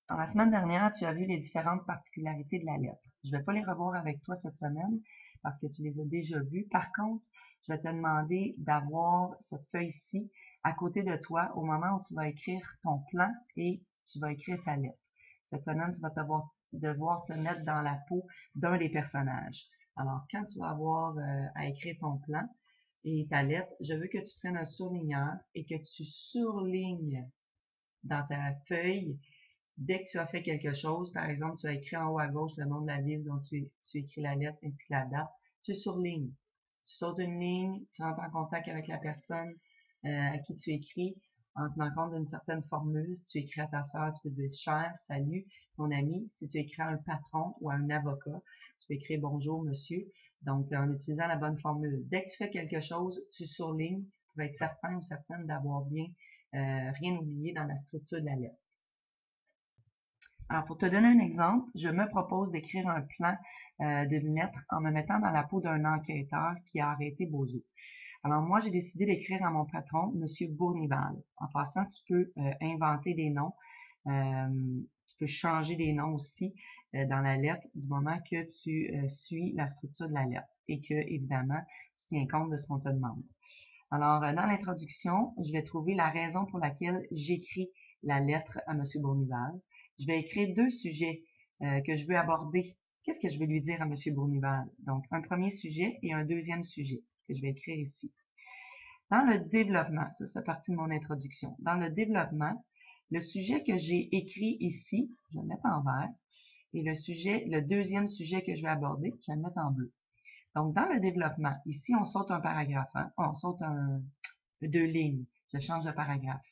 Dans la semaine dernière, tu as vu les différentes particularités de la lettre. Je ne vais pas les revoir avec toi cette semaine parce que tu les as déjà vues. Par contre, je vais te demander d'avoir cette feuille-ci à côté de toi au moment où tu vas écrire ton plan et tu vas écrire ta lettre. Cette semaine, tu vas devoir te mettre dans la peau d'un des personnages. Alors, quand tu vas avoir à écrire ton plan et ta lettre, je veux que tu prennes un surligneur et que tu surlignes dans ta feuille. Dès que tu as fait quelque chose, par exemple, tu as écrit en haut à gauche le nom de la ville dont tu écris la lettre ainsi que la date, tu surlignes. Tu sautes une ligne, tu rentres en contact avec la personne à qui tu écris en tenant compte d'une certaine formule. Si tu écris à ta sœur, tu peux dire cher, salut, ton ami. Si tu écris à un patron ou à un avocat, tu peux écrire bonjour, monsieur. Donc, en utilisant la bonne formule. Dès que tu fais quelque chose, tu surlignes pour être certain ou certaine d'avoir bien rien oublié dans la structure de la lettre. Alors, pour te donner un exemple, je me propose d'écrire un plan d'une lettre en me mettant dans la peau d'un enquêteur qui a arrêté Bozo. Alors, moi, j'ai décidé d'écrire à mon patron, Monsieur Bournival. En passant, tu peux inventer des noms. Tu peux changer des noms aussi dans la lettre du moment que tu suis la structure de la lettre et que, évidemment, tu tiens compte de ce qu'on te demande. Alors, dans l'introduction, je vais trouver la raison pour laquelle j'écris la lettre à Monsieur Bournival. Je vais écrire deux sujets que je veux aborder. Qu'est-ce que je vais lui dire à Monsieur Bournival? Donc, un premier sujet et un deuxième sujet que je vais écrire ici. Dans le développement, ça fait partie de mon introduction. Dans le développement, le sujet que j'ai écrit ici, je vais le mettre en vert, et le deuxième sujet que je vais aborder, je vais le mettre en bleu. Donc, dans le développement, ici, on saute un paragraphe, hein? On saute deux lignes. Je change de paragraphe.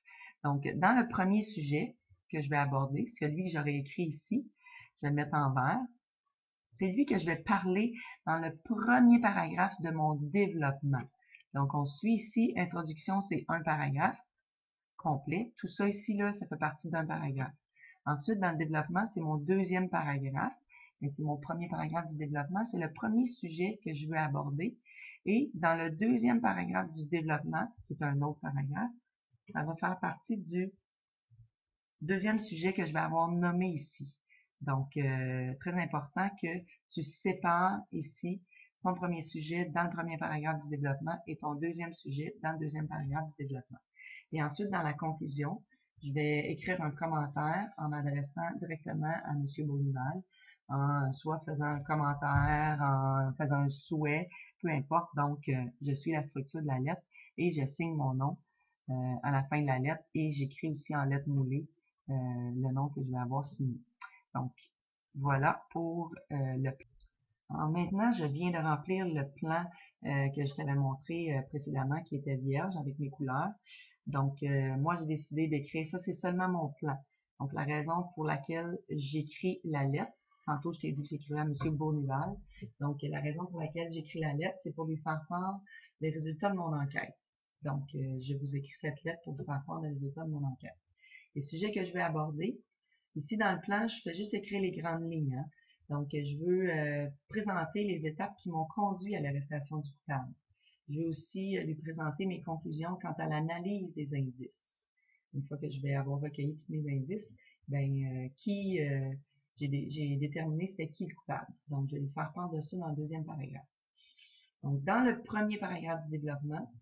Donc, dans le premier sujet que je vais aborder, celui que j'aurais écrit ici, je vais le mettre en vert. C'est lui que je vais parler dans le premier paragraphe de mon développement. Donc, on suit ici, introduction, c'est un paragraphe complet. Tout ça ici, là, ça fait partie d'un paragraphe. Ensuite, dans le développement, c'est mon deuxième paragraphe. Et c'est mon premier paragraphe du développement. C'est le premier sujet que je veux aborder. Et dans le deuxième paragraphe du développement, qui est un autre paragraphe, ça va faire partie du deuxième sujet que je vais avoir nommé ici. Donc, très important que tu sépares ici ton premier sujet dans le premier paragraphe du développement et ton deuxième sujet dans le deuxième paragraphe du développement. Et ensuite, dans la conclusion, je vais écrire un commentaire en m'adressant directement à M. Bournival, en soit faisant un commentaire, en faisant un souhait, peu importe. Donc, je suis la structure de la lettre et je signe mon nom à la fin de la lettre et j'écris aussi en lettres moulées le nom que je vais avoir signé. Donc, voilà pour le plan. Alors maintenant, je viens de remplir le plan que je t'avais montré précédemment, qui était vierge avec mes couleurs. Donc, moi, j'ai décidé d'écrire, ça c'est seulement mon plan. Donc, la raison pour laquelle j'écris la lettre, tantôt je t'ai dit que j'écrivais à M. Bournival. Donc, la raison pour laquelle j'écris la lettre, c'est pour lui faire part des résultats de mon enquête. Donc, je vous écris cette lettre pour vous faire part des résultats de mon enquête. Les sujets que je vais aborder, ici dans le plan, je fais juste écrire les grandes lignes. Hein. Donc, je veux présenter les étapes qui m'ont conduit à l'arrestation du coupable. Je veux aussi lui présenter mes conclusions quant à l'analyse des indices. Une fois que je vais avoir recueilli tous mes indices, ben, j'ai déterminé c'était qui le coupable. Donc, je vais lui faire part de ça dans le deuxième paragraphe. Donc, dans le premier paragraphe du développement,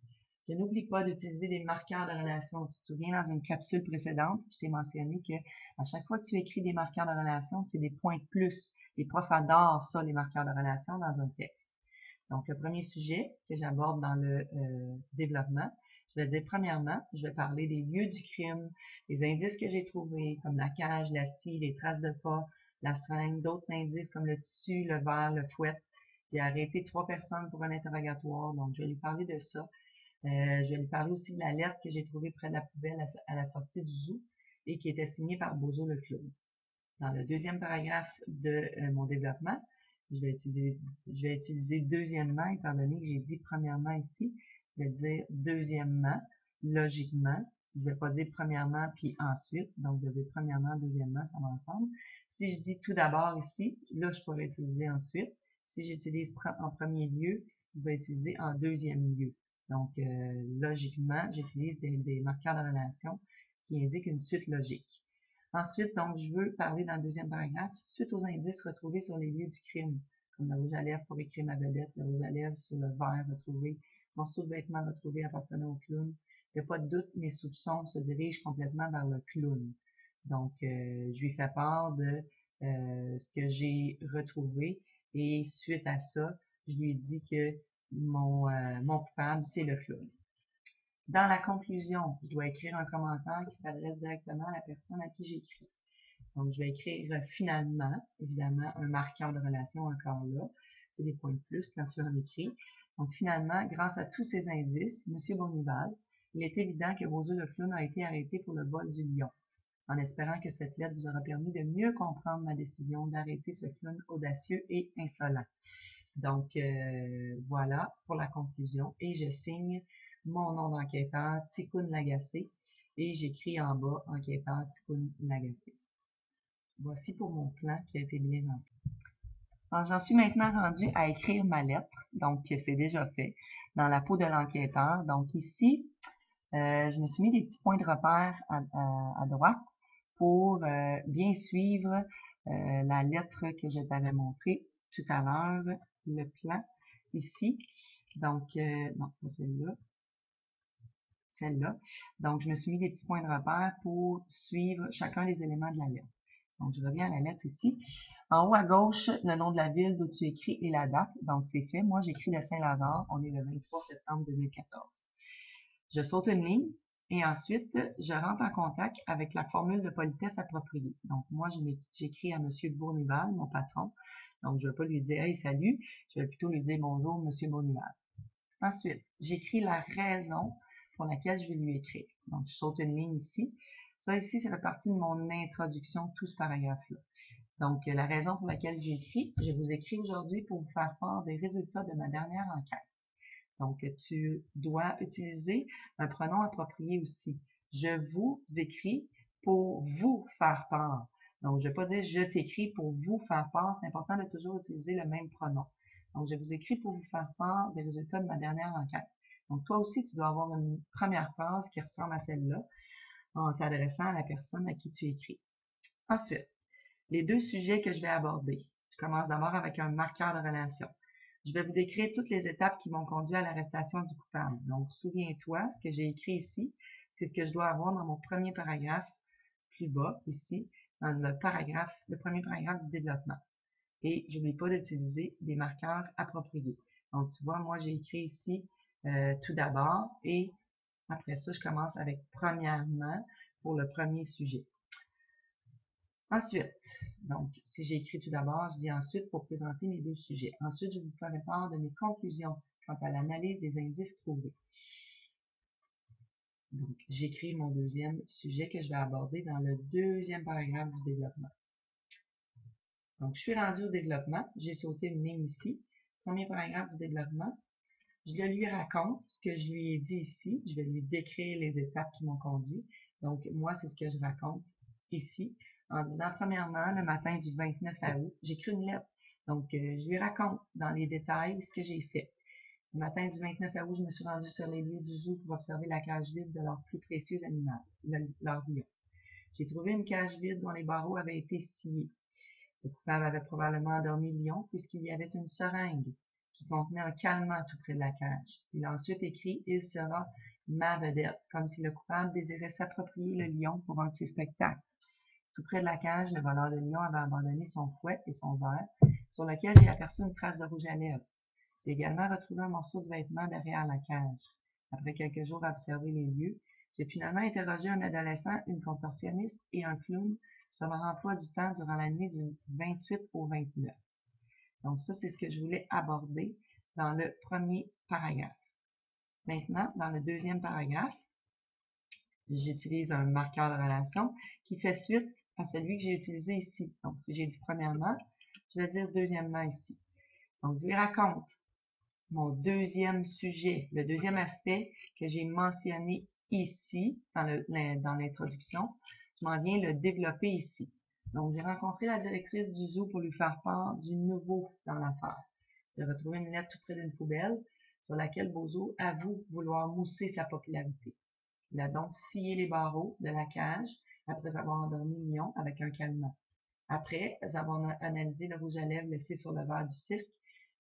je n'oublie pas d'utiliser des marqueurs de relation. Tu te souviens, dans une capsule précédente, je t'ai mentionné que à chaque fois que tu écris des marqueurs de relation, c'est des points de plus. Les profs adorent ça, les marqueurs de relation dans un texte. Donc, le premier sujet que j'aborde dans le développement, je vais dire premièrement, je vais parler des lieux du crime, les indices que j'ai trouvés, comme la cage, la scie, les traces de pas, la seringue, d'autres indices comme le tissu, le verre, le fouet. J'ai arrêté 3 personnes pour un interrogatoire, donc je vais lui parler de ça. Je vais lui parler aussi de la lettre que j'ai trouvée près de la poubelle à la sortie du zoo et qui était signée par Bozo le clown. Dans le deuxième paragraphe de mon développement, je vais utiliser deuxièmement, étant donné que j'ai dit premièrement ici, je vais dire deuxièmement, logiquement. Je ne vais pas dire premièrement puis ensuite, donc je vais dire premièrement, deuxièmement, ça va ensemble. Si je dis tout d'abord ici, là je pourrais utiliser ensuite. Si j'utilise en premier lieu, je vais utiliser en deuxième lieu. Donc, logiquement, j'utilise des marqueurs de relation qui indiquent une suite logique. Ensuite, donc, je veux parler dans le deuxième paragraphe, suite aux indices retrouvés sur les lieux du crime, comme le rouge à lèvres pour écrire ma vedette, le rouge à lèvres sur le verre retrouvé, morceau de vêtement retrouvé appartenant au clown. Il n'y a pas de doute, mes soupçons se dirigent complètement vers le clown. Donc, je lui fais part de ce que j'ai retrouvé et suite à ça, je lui ai dit que mon coupable, c'est le clown. Dans la conclusion, je dois écrire un commentaire qui s'adresse directement à la personne à qui j'écris. Donc, je vais écrire finalement, évidemment, un marqueur de relation encore là. C'est des points de plus quand tu en écris. Donc, finalement, grâce à tous ces indices, M. Bournival, il est évident que Bozo le clown a été arrêté pour le vol du lion. En espérant que cette lettre vous aura permis de mieux comprendre ma décision d'arrêter ce clown audacieux et insolent. Donc, voilà pour la conclusion. Et je signe mon nom d'enquêteur, Ticoun Lagacé, et j'écris en bas, enquêteur Ticoun Lagacé. Voici pour mon plan qui a été bien rempli. Alors, j'en suis maintenant rendue à écrire ma lettre, donc c'est déjà fait, dans la peau de l'enquêteur. Donc ici, je me suis mis des petits points de repère à droite pour bien suivre la lettre que je t'avais montrée tout à l'heure, le plan ici. Donc, non, pas celle-là. Celle-là. Donc, je me suis mis des petits points de repère pour suivre chacun des éléments de la lettre. Donc, je reviens à la lettre ici. En haut à gauche, le nom de la ville d'où tu écris et la date. Donc, c'est fait. Moi, j'écris de Saint-Lazare. On est le 23 septembre 2014. Je saute une ligne et ensuite, je rentre en contact avec la formule de politesse appropriée. Donc, moi, j'écris à M. Bournival, mon patron. Donc, je ne vais pas lui dire « Hey, salut ». Je vais plutôt lui dire « Bonjour, M. Bournival ». Ensuite, j'écris la raison pour laquelle je vais lui écrire. Donc, je saute une ligne ici. Ça ici, c'est la partie de mon introduction, tout ce paragraphe-là. Donc, la raison pour laquelle j'ai écrit, je vous écris aujourd'hui pour vous faire part des résultats de ma dernière enquête. Donc, tu dois utiliser un pronom approprié aussi. Je vous écris pour vous faire part. Donc, je ne vais pas dire je t'écris pour vous faire part. C'est important de toujours utiliser le même pronom. Donc, je vous écris pour vous faire part des résultats de ma dernière enquête. Donc, toi aussi, tu dois avoir une première phrase qui ressemble à celle-là en t'adressant à la personne à qui tu écris. Ensuite, les deux sujets que je vais aborder. Je commence d'abord avec un marqueur de relation. Je vais vous décrire toutes les étapes qui m'ont conduit à l'arrestation du coupable. Donc, souviens-toi, ce que j'ai écrit ici, c'est ce que je dois avoir dans mon premier paragraphe, plus bas, ici, dans le premier paragraphe du développement. Et j'oublie pas d'utiliser des marqueurs appropriés. Donc, tu vois, moi, j'ai écrit ici tout d'abord et après ça, je commence avec premièrement pour le premier sujet. Ensuite, donc, si j'ai écrit tout d'abord, je dis ensuite pour présenter mes deux sujets. Ensuite, je vous ferai part de mes conclusions quant à l'analyse des indices trouvés. Donc, j'écris mon deuxième sujet que je vais aborder dans le deuxième paragraphe du développement. Donc, je suis rendu au développement. J'ai sauté une ligne ici. Premier paragraphe du développement. Je le lui raconte, ce que je lui ai dit ici. Je vais lui décrire les étapes qui m'ont conduit. Donc, moi, c'est ce que je raconte ici. En disant, premièrement, le matin du 29 août, j'écris une lettre. Donc, je lui raconte dans les détails ce que j'ai fait. Le matin du 29 août, je me suis rendue sur les lieux du zoo pour observer la cage vide de leur plus précieux animal, leur lion. J'ai trouvé une cage vide dont les barreaux avaient été sciés. Le coupable avait probablement endormi le lion puisqu'il y avait une seringue qui contenait un calmant tout près de la cage. Il a ensuite écrit « Il sera ma vedette », comme si le coupable désirait s'approprier le lion pour un de ses spectacles. Tout près de la cage, le voleur de lion avait abandonné son fouet et son verre, sur lequel j'ai aperçu une trace de rouge à lèvres. J'ai également retrouvé un morceau de vêtement derrière la cage. Après quelques jours à observer les lieux, j'ai finalement interrogé un adolescent, une contorsionniste et un clown sur leur emploi du temps durant la nuit du 28 au 29. Donc ça, c'est ce que je voulais aborder dans le premier paragraphe. Maintenant, dans le deuxième paragraphe, j'utilise un marqueur de relation qui fait suite à celui que j'ai utilisé ici. Donc, si j'ai dit premièrement, je vais dire deuxièmement ici. Donc, je lui raconte mon deuxième sujet, le deuxième aspect que j'ai mentionné ici dans l'introduction. Je m'en viens le développer ici. Donc, j'ai rencontré la directrice du zoo pour lui faire part du nouveau dans l'affaire. J'ai retrouvé une lettre tout près d'une poubelle sur laquelle Bozo avoue vouloir mousser sa popularité. Il a donc scié les barreaux de la cage après avoir endormi Mion avec un calmant. Après avoir analysé le rouge à lèvres laissé sur le verre du cirque,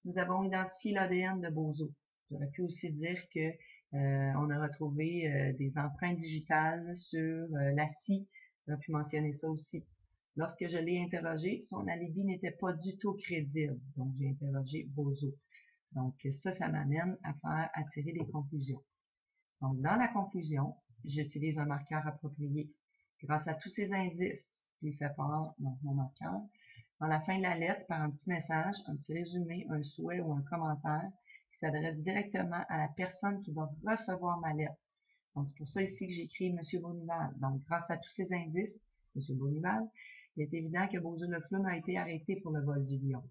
nous avons identifié l'ADN de Bozo. J'aurais pu aussi dire que on a retrouvé des empreintes digitales sur la scie. J'aurais pu mentionner ça aussi. Lorsque je l'ai interrogé, son alibi n'était pas du tout crédible. Donc, j'ai interrogé Bozo. Donc, ça m'amène à tirer des conclusions. Donc, dans la conclusion, j'utilise un marqueur approprié. Grâce à tous ces indices, je lui fais part, donc mon marqueur, dans la fin de la lettre, par un petit message, un petit résumé, un souhait ou un commentaire qui s'adresse directement à la personne qui va recevoir ma lettre. Donc, c'est pour ça ici que j'écris Monsieur Bonival. Donc, grâce à tous ces indices, Monsieur Bonival, il est évident que Bozo le clown a été arrêté pour le vol du lion.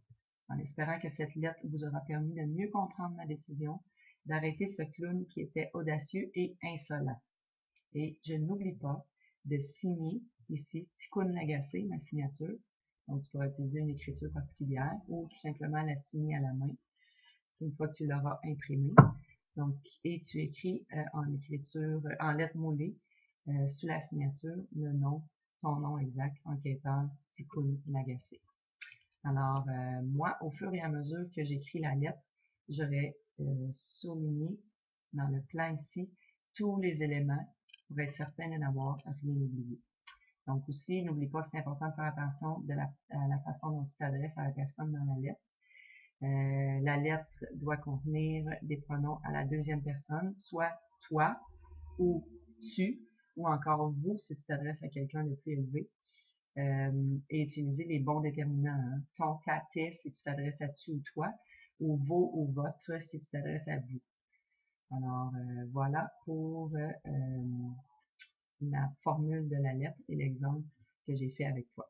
En espérant que cette lettre vous aura permis de mieux comprendre ma décision d'arrêter ce clown qui était audacieux et insolent. Et je n'oublie pas de signer ici Ticoun Lagacé, ma signature. Donc, tu pourras utiliser une écriture particulière ou tout simplement la signer à la main une fois que tu l'auras imprimée. Donc, et tu écris en écriture, en lettres moulées, sous la signature, le nom, ton nom exact, enquêteur Ticoun Lagacé. Alors, moi, au fur et à mesure que j'écris la lettre, j'aurais souligné dans le plan ici tous les éléments pour être certain de n'avoir rien oublié. Donc aussi, n'oublie pas que c'est important de faire attention à la façon dont tu t'adresses à la personne dans la lettre. La lettre doit contenir des pronoms à la deuxième personne, soit toi ou tu, ou encore vous si tu t'adresses à quelqu'un de plus élevé. Et utiliser les bons déterminants. Hein. Ton, ta, tes si tu t'adresses à tu ou toi, ou vos ou votre si tu t'adresses à vous. Alors, voilà pour la formule de la lettre et l'exemple que j'ai fait avec toi.